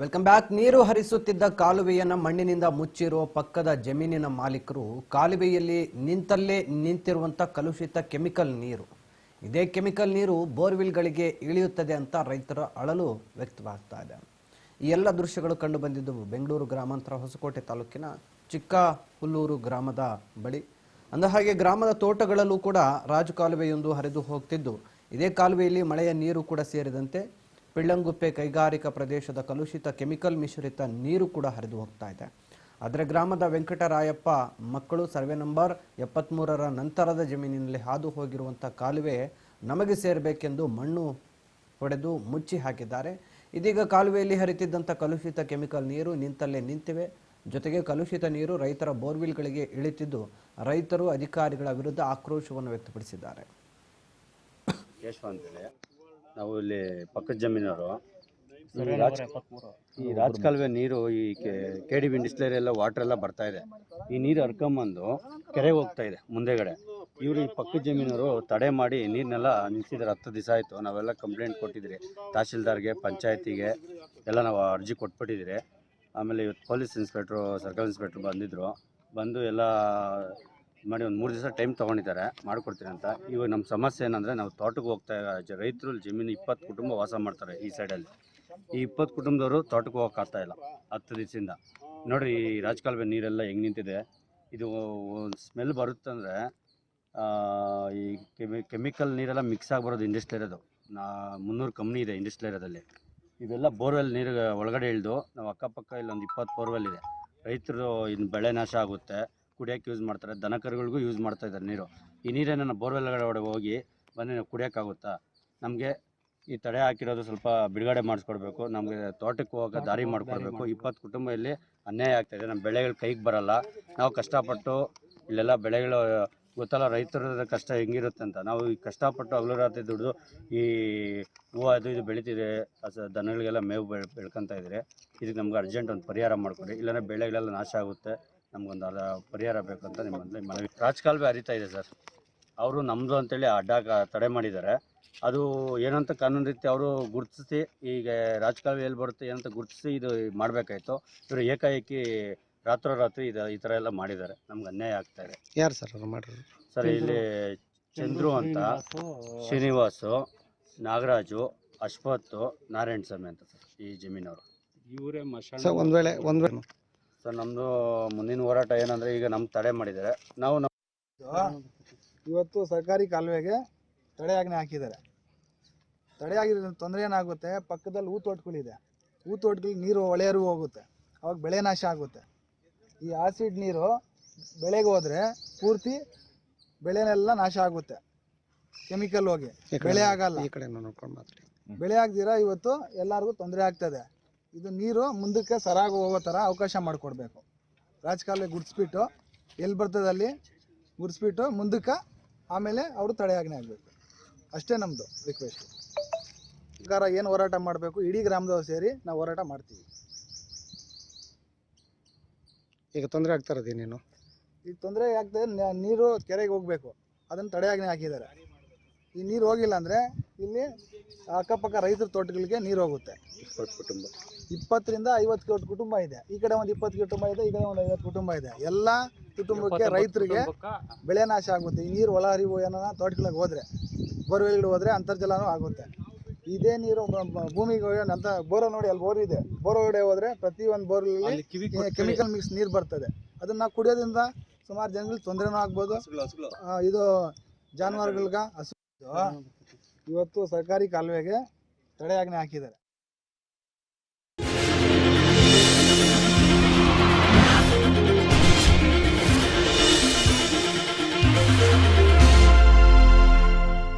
Welcome back. ನೀರು ಹರಿಸುತ್ತಿದ್ದ ಕಾಲುವೆಯನ್ನು ಮಣ್ಣಿನಿಂದ ಮುಚ್ಚಿರುವ ಪಕ್ಕದ ಜಮೀನಿನ ಮಾಲೀಕರು ಕಾಲುವೆಯಲ್ಲಿ ನಿಂತಲ್ಲೇ ನಿಂತಿರುವಂಥ ಕಲುಷಿತ ಕೆಮಿಕಲ್ ನೀರು, ಇದೇ ಕೆಮಿಕಲ್ ನೀರು ಬೋರ್ವೆಲ್ಗಳಿಗೆ ಇಳಿಯುತ್ತದೆ ಅಂತ ರೈತರ ಅಳಲು ವ್ಯಕ್ತವಾಗ್ತಾ ಇದೆ. ಈ ಎಲ್ಲ ದೃಶ್ಯಗಳು ಕಂಡು ಬಂದಿದ್ದು ಬೆಂಗಳೂರು ಗ್ರಾಮಾಂತರ ಹೊಸಕೋಟೆ ತಾಲೂಕಿನ ಚಿಕ್ಕ ಹುಲ್ಲೂರು ಗ್ರಾಮದ ಬಳಿ. ಅಂದಹಾಗೆ ಗ್ರಾಮದ ತೋಟಗಳಲ್ಲೂ ಕೂಡ ರಾಜು ಕಾಲುವೆಯೊಂದು ಹರಿದು ಹೋಗ್ತಿದ್ದು, ಇದೇ ಕಾಲುವೆಯಲ್ಲಿ ಮಳೆಯ ನೀರು ಕೂಡ ಸೇರಿದಂತೆ ಪಿಳ್ಳಂಗುಪ್ಪೆ ಕೈಗಾರಿಕಾ ಪ್ರದೇಶದ ಕಲುಷಿತ ಕೆಮಿಕಲ್ ಮಿಶ್ರಿತ ನೀರು ಕೂಡ ಹರಿದು ಹೋಗ್ತಾ ಇದೆ. ಆದರೆ ಗ್ರಾಮದ ವೆಂಕಟರಾಯಪ್ಪ ಮಕ್ಕಳು ಸರ್ವೆ ನಂಬರ್ 73ರ ನಂತರದ ಜಮೀನಿನಲ್ಲಿ ಹಾದು ಹೋಗಿರುವಂಥ ಕಾಲುವೆ ನಮಗೆ ಸೇರಬೇಕೆಂದು ಮಣ್ಣು ಹೊಡೆದು ಮುಚ್ಚಿ ಹಾಕಿದ್ದಾರೆ. ಇದೀಗ ಕಾಲುವೆಯಲ್ಲಿ ಹರಿತಿದ್ದಂಥ ಕಲುಷಿತ ಕೆಮಿಕಲ್ ನೀರು ನಿಂತಲ್ಲೇ ನಿಂತಿವೆ. ಜೊತೆಗೆ ಕಲುಷಿತ ನೀರು ರೈತರ ಬೋರ್ವೆಲ್ಗಳಿಗೆ ಇಳಿತಿದ್ದು, ರೈತರು ಅಧಿಕಾರಿಗಳ ವಿರುದ್ಧ ಆಕ್ರೋಶವನ್ನು ವ್ಯಕ್ತಪಡಿಸಿದ್ದಾರೆ. ನಾವು ಇಲ್ಲಿ ಪಕ್ಕದ ಜಮೀನವರು ಈ ರಾಜಕಾಲುವೆ ನೀರು ಈ KDB ಡಿಸ್ಟಿಲರಿ ಎಲ್ಲ ವಾಟರ್ ಎಲ್ಲ ಬರ್ತಾ ಇದೆ. ಈ ನೀರು ಹರ್ಕೊಂಬಂದು ಕೆರೆಗೆ ಹೋಗ್ತಾ ಇದೆ ಮುಂದೆಗಡೆ. ಇವರು ಈ ಪಕ್ಕದ ಜಮೀನವರು ತಡೆ ಮಾಡಿ ನೀರನ್ನೆಲ್ಲ ನಿಲ್ಸಿದ್ದಾರೆ. 10 ದಿವಸ ಆಯಿತು. ನಾವೆಲ್ಲ ಕಂಪ್ಲೇಂಟ್ ಕೊಟ್ಟಿದ್ದೀರಿ ತಹಶೀಲ್ದಾರ್ಗೆ, ಪಂಚಾಯತಿಗೆ ಎಲ್ಲ ನಾವು ಅರ್ಜಿ ಕೊಟ್ಬಿಟ್ಟಿದ್ದೀರಿ. ಆಮೇಲೆ ಇವತ್ತು ಪೊಲೀಸ್ ಇನ್ಸ್ಪೆಕ್ಟ್ರು, ಸರ್ಕಲ್ ಇನ್ಸ್ಪೆಕ್ಟ್ರು ಬಂದು ಎಲ್ಲ ಮಾಡಿ ಒಂದು 3 ದಿವಸ ಟೈಮ್ ತೊಗೊಂಡಿದ್ದಾರೆ, ಮಾಡಿಕೊಡ್ತೀನಿ ಅಂತ. ಇವಾಗ ನಮ್ಮ ಸಮಸ್ಯೆ ಏನಂದರೆ, ನಾವು ತೋಟಕ್ಕೆ ಹೋಗ್ತಾ ರೈತರು ಜಮೀನು 20 ಕುಟುಂಬ ವಾಸ ಮಾಡ್ತಾರೆ ಈ ಸೈಡಲ್ಲಿ. ಈ 20 ಕುಟುಂಬದವರು ತೋಟಕ್ಕೆ ಹೋಗೋಕ್ಕಾಗ್ತಾ ಇಲ್ಲ 10 ದಿವಸದಿಂದ. ನೋಡಿರಿ ಈ ರಾಜಕಾಲುವೆ ನೀರೆಲ್ಲ ಹೆಂಗೆ ನಿಂತಿದೆ. ಇದು ಸ್ಮೆಲ್ ಬರುತ್ತಂದರೆ ಈ ಕೆಮಿಕಲ್ ನೀರೆಲ್ಲ ಮಿಕ್ಸ್ ಆಗಿ ಬರೋದು ಇಂಡಸ್ಟ್ರಿ ಇರೋದು. 300 ಕಂಪ್ನಿ ಇದೆ ಇಂಡಸ್ಟ್ರಿ ಇರೋದಲ್ಲಿ. ಇವೆಲ್ಲ ಬೋರ್ವೆಲ್ ನೀರು ಒಳಗಡೆ ಇಳಿದು ನಾವು ಅಕ್ಕಪಕ್ಕ ಇಲ್ಲೊಂದು 20 ಬೋರ್ವೆಲ್ ಇದೆ. ರೈತರು ಇನ್ನು ಬೆಳೆ ನಾಶ ಆಗುತ್ತೆ, ಕುಡಿಯೋಕ್ಕೆ ಯೂಸ್ ಮಾಡ್ತಾರೆ, ದನ ಕರುಗಳಿಗೂ ಯೂಸ್ ಮಾಡ್ತಾ ಇದ್ದಾರೆ ನೀರು. ಈ ನೀರನ್ನು ಬೋರ್ವೆಲ್ ಒಳಗಡೆ ಹೋಗಿ ಬಂದು ನಾವು ಕುಡಿಯೋಕ್ಕಾಗುತ್ತಾ? ನಮಗೆ ಈ ತಡೆ ಹಾಕಿರೋದು ಸ್ವಲ್ಪ ಬಿಡುಗಡೆ ಮಾಡಿಸ್ಕೊಡ್ಬೇಕು. ನಮಗೆ ತೋಟಕ್ಕೆ ಹೋಗೋ ದಾರಿ ಮಾಡಿಕೊಡ್ಬೇಕು. 20 ಕುಟುಂಬ ಇಲ್ಲಿ ಅನ್ಯಾಯ ಆಗ್ತಾಯಿದೆ. ನಮ್ಮ ಬೆಳೆಗಳು ಕೈಗೆ ಬರಲ್ಲ. ನಾವು ಕಷ್ಟಪಟ್ಟು ಇಲ್ಲೆಲ್ಲ ಬೆಳೆಗಳು ಗೊತ್ತಲ್ಲ ರೈತರ ಕಷ್ಟ ಹೆಂಗಿರುತ್ತೆ ಅಂತ. ನಾವು ಈ ಕಷ್ಟಪಟ್ಟು ಹಗಲು ರಾತ್ರಿ ದುಡಿದು ಈ ಹೂವು ಇದು ಬೆಳಿತಿದೆ, ದನಗಳಿಗೆಲ್ಲ ಮೇವು ಬೆಳ್ಕೊತಾ ಇದ್ದಾರೆ. ಇದಕ್ಕೆ ನಮ್ಗೆ ಅರ್ಜೆಂಟ್ ಒಂದು ಪರಿಹಾರ ಮಾಡಿಕೊಡಿ, ಇಲ್ಲಾಂದರೆ ಬೆಳೆಗಳೆಲ್ಲ ನಾಶ ಆಗುತ್ತೆ. ನಮಗೊಂದು ಪರಿಹಾರ ಬೇಕಂತ ನಿಮ್ಮಲ್ಲಿ ಮನವಿ. ರಾಜಕಾಲುವೆ ಹರಿತಾ ಇದೆ ಸರ್. ಅವರು ನಮ್ಮದು ಅಂತೇಳಿ ಅಡ್ಡ ತಡೆ ಮಾಡಿದ್ದಾರೆ. ಅದು ಏನಂತ ಕಾನೂನು ರೀತಿ ಅವರು ಗುರುತಿಸಿ, ಈಗ ರಾಜಕಾಲುವೆ ಎಲ್ಲಿ ಬರುತ್ತೆ ಏನಂತ ಗುರುತಿಸಿ ಇದು ಮಾಡಬೇಕಾಯ್ತು. ಇವರು ಏಕಾಏಕಿ ರಾತ್ರೋರಾತ್ರಿ ಈ ಥರ ಎಲ್ಲ ಮಾಡಿದ್ದಾರೆ. ನಮ್ಗೆ ಅನ್ಯಾಯ ಆಗ್ತಾ ಇದೆ. ಯಾರು ಸರ್ ಅವ್ರು ಮಾಡಿರೋದು? ಸರ್ ಇಲ್ಲಿ ಚಂದ್ರು ಅಂತ, ಶ್ರೀನಿವಾಸು, ನಾಗರಾಜು, ಅಶ್ವತ್ತು, ನಾರಾಯಣ ಸ್ವಾಮಿ ಅಂತ ಸರ್ ಈ ಜಮೀನವರು. ಇವರೇ ಸರ್. ಒಂದು ವೇಳೆ ಸರ್ ನಮ್ಮದು ಮುಂದಿನ ಹೋರಾಟ ಏನಂದರೆ, ಈಗ ನಮ್ಮ ತಡೆ ಮಾಡಿದ್ದಾರೆ. ನಾವು ಇವತ್ತು ಸರ್ಕಾರಿ ಕಾಲುವೆಗೆ ತಡೆಯಾಜ್ಞೆ ಹಾಕಿದ್ದಾರೆ. ತಡೆಯಾಗಿರೋ ತೊಂದರೆ ಏನಾಗುತ್ತೆ, ಪಕ್ಕದಲ್ಲಿ ಹೂತೋಟಗಳಿದೆ. ಹೂತೋಟಗಳಿಗೆ ನೀರು ಹೊಳೆಯರು ಹೋಗುತ್ತೆ, ಅವಾಗ ಬೆಳೆ ನಾಶ ಆಗುತ್ತೆ. ಈ ಆಸಿಡ್ ನೀರು ಬೆಳೆಗೆ ಹೋದರೆ ಪೂರ್ತಿ ಬೆಳೆನೆಲ್ಲ ನಾಶ ಆಗುತ್ತೆ. ಕೆಮಿಕಲ್ ಹೋಗಿ ಬೆಳೆ ಆಗಲ್ಲ. ಈ ಕಡೆ ನೋಡ್ಕೊಂಡು ಮಾತಾಡಿ. ಬೆಳೆ ಆಗದಿರ ಇವತ್ತು ಎಲ್ಲರಿಗೂ ತೊಂದರೆ ಆಗ್ತದೆ. ಇದು ನೀರು ಮುಂದಕ್ಕೆ ಸರಾಗಿ ಹೋಗೋ ಥರ ಅವಕಾಶ ಮಾಡಿಕೊಡ್ಬೇಕು. ರಾಜಕಾಲುವೆ ಗುಡಿಸ್ಬಿಟ್ಟು ಎಲ್ಲಿ ಬರ್ತದೆ ಅಲ್ಲಿ ಗುಡಿಸ್ಬಿಟ್ಟು ಮುಂದಕ್ಕೆ ಆಮೇಲೆ ಅವರು ತಡೆಯಾಜ್ಞೆ ಆಗಬೇಕು. ಅಷ್ಟೇ ನಮ್ಮದು ರಿಕ್ವೆಸ್ಟ್. ಸರ್ಕಾರ ಏನು ಹೋರಾಟ ಮಾಡಬೇಕು, ಇಡೀ ಗ್ರಾಮದವ್ರು ಸೇರಿ ನಾವು ಹೋರಾಟ ಮಾಡ್ತೀವಿ. ಈಗ ತೊಂದರೆ ಆಗ್ತಾ ಇರೋದು ಏನೇನು? ಈಗ ತೊಂದರೆ ಆಗ್ತದೆ, ನೀರು ಕೆರೆಗೆ ಹೋಗಬೇಕು, ಅದನ್ನು ತಡೆಯಾಜ್ಞೆ ಹಾಕಿದ್ದಾರೆ. ಈ ನೀರು ಹೋಗಿಲ್ಲ ಅಂದರೆ ಇಲ್ಲಿ ಅಕ್ಕಪಕ್ಕ ರೈತರ ತೋಟಗಳಿಗೆ ನೀರು ಹೋಗುತ್ತೆ. 20 ಕುಟುಂಬ, 20ರಿಂದ 50 ಕುಟುಂಬ ಇದೆ. ಈ ಕಡೆ ಒಂದು 20 ಕುಟುಂಬ ಇದೆ, ಈ ಕಡೆ ಒಂದು 50 ಕುಟುಂಬ ಇದೆ. ಎಲ್ಲ ಕುಟುಂಬಕ್ಕೆ ರೈತರಿಗೆ ಬೆಳೆ ನಾಶ ಆಗುತ್ತೆ. ಈ ನೀರು ಒಳ ಹರಿವು ಏನೋ ತೋಟಗಳಿಗೆ ಹೋದರೆ, ಬೋರ್ವೆಲ್ಗಳು ಹೋದರೆ ಅಂತರ್ಜಲನೂ ಆಗುತ್ತೆ. ಇದೇ ನೀರು ಭೂಮಿಗೆ ಅಂತ ಬೋರ್ ನೋಡಿ, ಅಲ್ಲಿ ಬೋರ್ ಇದೆ, ಬೋರ್ ಒಳಗಡೆ ಹೋದರೆ ಪ್ರತಿಯೊಂದು ಬೋರ್ಗಳಲ್ಲಿ ಕೆಮಿಕಲ್ ಮಿಕ್ಸ್ ನೀರು ಬರ್ತದೆ. ಅದನ್ನು ನಾವು ಕುಡಿಯೋದ್ರಿಂದ ಸುಮಾರು ಜನಗಳಿಗೆ ತೊಂದರೆನೂ ಆಗ್ಬೋದು. ಇದು ಜಾನುವಾರುಗಳಿಗೆ ಇವತ್ತು ಸರ್ಕಾರಿ ಕಾಲುವೆಗೆ ತಡೆಯಾಜ್ಞೆ ಹಾಕಿದ್ದಾರೆ.